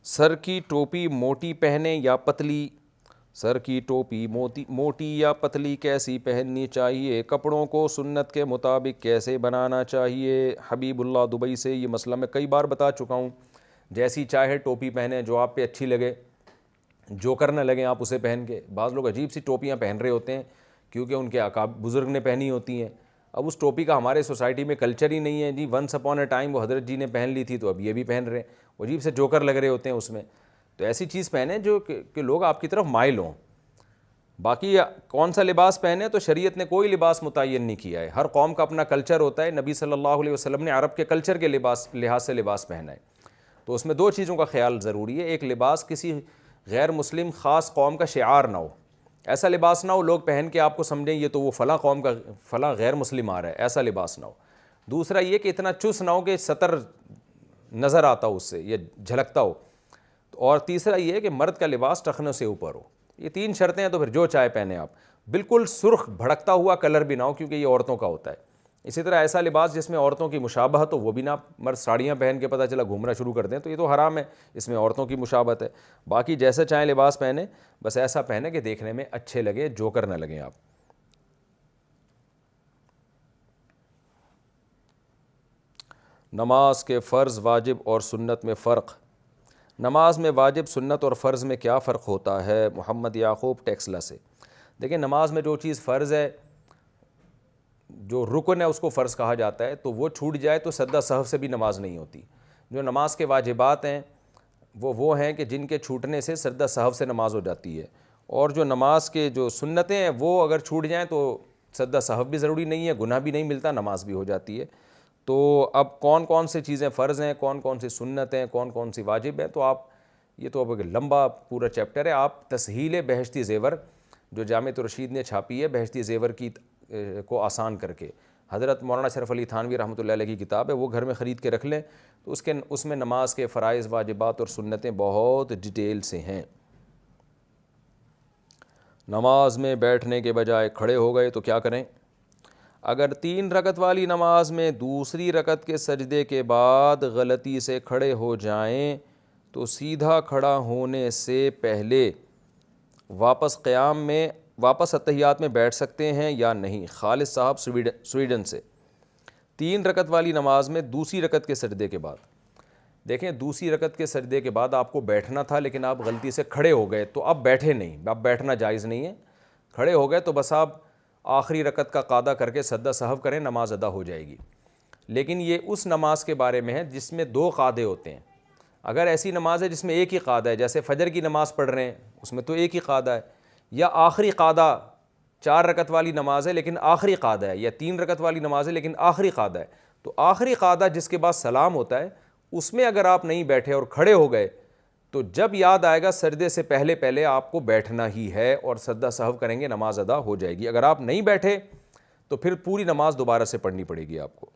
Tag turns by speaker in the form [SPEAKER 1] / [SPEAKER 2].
[SPEAKER 1] سر کی ٹوپی موٹی پہنے یا پتلی؟ سر کی ٹوپی موٹی یا پتلی کیسی پہننی چاہیے؟ کپڑوں کو سنت کے مطابق کیسے بنانا چاہیے؟ حبیب اللہ دبئی سے یہ مسئلہ میں کئی بار بتا چکا ہوں. جیسی چاہے ٹوپی پہنیں، جو آپ پہ اچھی لگے، جوکر نہ لگیں آپ اسے پہن کے. بعض لوگ عجیب سی ٹوپیاں پہن رہے ہوتے ہیں کیونکہ ان کے بزرگ نے پہنی ہوتی ہیں. اب اس ٹوپی کا ہمارے سوسائٹی میں کلچر ہی نہیں ہے جی. ونس اپون اے ٹائم وہ حضرت جی نے پہن لی تھی تو اب یہ بھی پہن رہے ہیں. وہ عجیب سے جوکر لگ رہے ہوتے ہیں اس میں. تو ایسی چیز پہنیں جو کہ لوگ آپ کی طرف مائل ہوں. باقی کون سا لباس پہنے تو شریعت نے کوئی لباس متعین نہیں کیا ہے. ہر قوم کا اپنا کلچر ہوتا ہے. نبی صلی اللہ علیہ وسلم نے عرب کے کلچر کے لحاظ سے لباس پہنا ہے. تو اس میں دو چیزوں کا خیال ضروری ہے. ایک، لباس کسی غیر مسلم خاص قوم کا شعار نہ ہو. ایسا لباس نہ ہو لوگ پہن کے آپ کو سمجھیں یہ تو وہ فلاں قوم کا فلاں غیر مسلم آ رہا ہے. ایسا لباس نہ ہو. دوسرا یہ کہ اتنا چست نہ ہو کہ سطر نظر آتا ہو اس سے یا جھلکتا ہو. اور تیسرا یہ ہے کہ مرد کا لباس ٹخنوں سے اوپر ہو. یہ تین شرطیں ہیں تو پھر جو چاہے پہنے آپ. بالکل سرخ بھڑکتا ہوا کلر بھی نہ ہو کیونکہ یہ عورتوں کا ہوتا ہے. اسی طرح ایسا لباس جس میں عورتوں کی مشابہت ہو وہ بھی نہ. مرد ساڑیاں پہن کے پتہ چلا گھومنا شروع کر دیں تو یہ تو حرام ہے. اس میں عورتوں کی مشابہت ہے. باقی جیسا چاہیں لباس پہنے، بس ایسا پہنے کہ دیکھنے میں اچھے لگے، جوکر نہ لگیں آپ. نماز کے فرض، واجب اور سنت میں فرق. نماز میں واجب، سنت اور فرض میں کیا فرق ہوتا ہے؟ محمد یعقوب ٹیکسلا سے. دیکھیں، نماز میں جو چیز فرض ہے، جو رکن ہے اس کو فرض کہا جاتا ہے. تو وہ چھوٹ جائے تو سجدہ سہو سے بھی نماز نہیں ہوتی. جو نماز کے واجبات ہیں وہ ہیں کہ جن کے چھوٹنے سے سجدہ سہو سے نماز ہو جاتی ہے. اور جو نماز کے جو سنتیں ہیں وہ اگر چھوٹ جائیں تو سجدہ سہو بھی ضروری نہیں ہے، گناہ بھی نہیں ملتا، نماز بھی ہو جاتی ہے. تو اب کون کون سی چیزیں فرض ہیں، کون کون سی سنت ہیں، کون کون سی واجب ہیں، تو آپ یہ تو اب ایک لمبا پورا چیپٹر ہے. آپ تسہیل بہشتی زیور جو جامعۃ الرشید نے چھاپی ہے، بہشتی زیور کی کو آسان کر کے، حضرت مولانا شرف علی تھانوی رحمۃ اللہ علیہ کی کتاب ہے، وہ گھر میں خرید کے رکھ لیں. تو اس میں نماز کے فرائض، واجبات اور سنتیں بہت ڈیٹیل سے ہیں. نماز میں بیٹھنے کے بجائے کھڑے ہو گئے تو کیا کریں؟ اگر 3 رکعت والی نماز میں دوسری رکعت کے سجدے کے بعد غلطی سے کھڑے ہو جائیں تو سیدھا کھڑا ہونے سے پہلے واپس اتحیات میں بیٹھ سکتے ہیں یا نہیں؟ خالد صاحب سویڈن سے. 3 رکعت والی نماز میں دوسری رکعت کے سجدے کے بعد، دیکھیں دوسری رکعت کے سجدے کے بعد آپ کو بیٹھنا تھا لیکن آپ غلطی سے کھڑے ہو گئے تو اب بیٹھے نہیں. اب بیٹھنا جائز نہیں ہے. کھڑے ہو گئے تو بس آپ آخری رکعت کا قاعدہ کر کے سجدہ سہو کریں، نماز ادا ہو جائے گی. لیکن یہ اس نماز کے بارے میں ہے جس میں 2 قاعدے ہوتے ہیں. اگر ایسی نماز ہے جس میں ایک ہی قاعدہ ہے، جیسے فجر کی نماز پڑھ رہے ہیں اس میں تو ایک ہی قاعدہ ہے، یا آخری قاعدہ 4 رکعت والی نماز ہے لیکن آخری قاعدہ ہے، یا 3 رکعت والی نماز ہے لیکن آخری قاعدہ ہے، تو آخری قاعدہ جس کے بعد سلام ہوتا ہے اس میں اگر آپ نہیں بیٹھے اور کھڑے ہو گئے تو جب یاد آئے گا سجدے سے پہلے آپ کو بیٹھنا ہی ہے اور سجدہ سہو کریں گے، نماز ادا ہو جائے گی. اگر آپ نہیں بیٹھے تو پھر پوری نماز دوبارہ سے پڑھنی پڑے گی آپ کو.